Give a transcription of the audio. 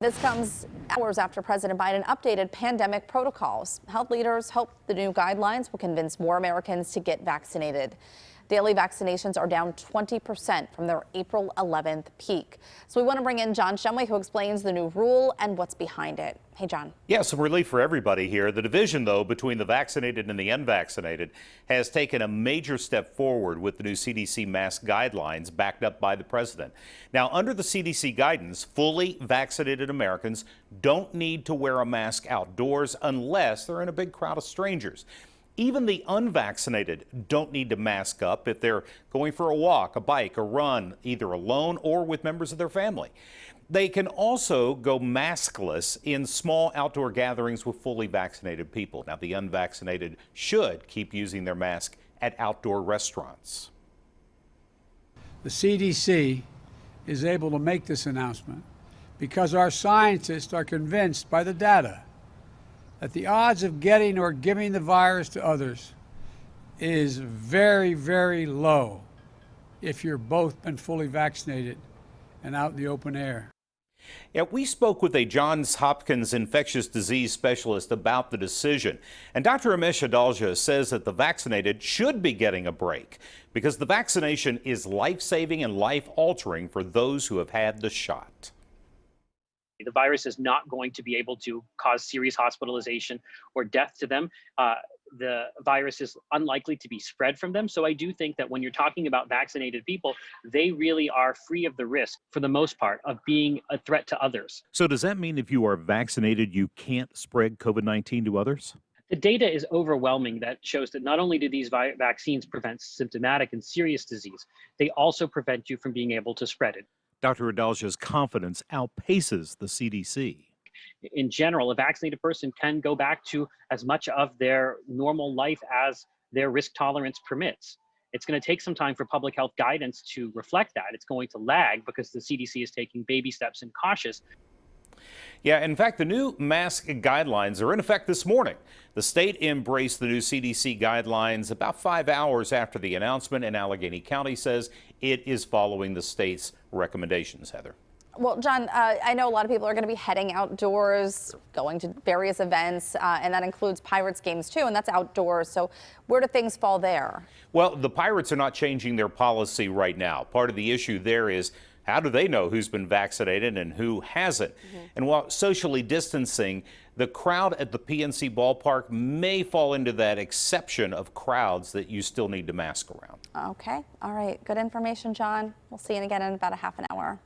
This comes hours after President Biden updated pandemic protocols. Health leaders hope the new guidelines will convince more Americans to get vaccinated. Daily vaccinations are down 20% from their April 11th peak. So we want to bring in John Shumway, who explains the new rule and what's behind it. Hey, John. Yeah, some relief for everybody here. The division, though, between the vaccinated and the unvaccinated has taken a major step forward with the new CDC Mask Guidelines backed up by the president. Now, under the CDC guidance, fully vaccinated Americans don't need to wear a mask outdoors unless they're in a big crowd of strangers. Even the unvaccinated don't need to mask up if they're going for a walk, a bike, a run, either alone or with members of their family. They can also go maskless in small outdoor gatherings with fully vaccinated people. Now, the unvaccinated should keep using their mask at outdoor restaurants. The CDC is able to make this announcement because our scientists are convinced by the data that the odds of getting or giving the virus to others is very, very low if you're both been fully vaccinated and out in the open air. Yeah, we spoke with a Johns Hopkins infectious disease specialist about the decision. And Dr. Ramesh Adalja says that the vaccinated should be getting a break because the vaccination is life-saving and life-altering for those who have had the shot. The virus is not going to be able to cause serious hospitalization or death to them. The virus is unlikely to be spread from them. So I do think that when you're talking about vaccinated people, they really are free of the risk, for the most part, of being a threat to others. So does that mean if you are vaccinated, you can't spread COVID-19 to others? The data is overwhelming that shows that not only do these vaccines prevent symptomatic and serious disease, they also prevent you from being able to spread it. Dr. Adalja's confidence outpaces the CDC. In general, a vaccinated person can go back to as much of their normal life as their risk tolerance permits. It's going to take some time for public health guidance to reflect that. It's going to lag because the CDC is taking baby steps and cautious. Yeah, in fact, the new mask guidelines are in effect this morning. The state embraced the new CDC guidelines about 5 hours after the announcement, and Allegheny County says it is following the state's recommendations. Heather. Well, John, I know a lot of people are going to be heading outdoors, going to various events, and that includes Pirates games too, and that's outdoors. So where do things fall there? Well, the Pirates are not changing their policy right now. Part of the issue there is, how do they know who's been vaccinated and who hasn't? And while socially distancing, the crowd at the PNC ballpark may fall into that exception of crowds that you still need to mask around. Okay. All right. Good information, John. We'll see you again in about a half an hour.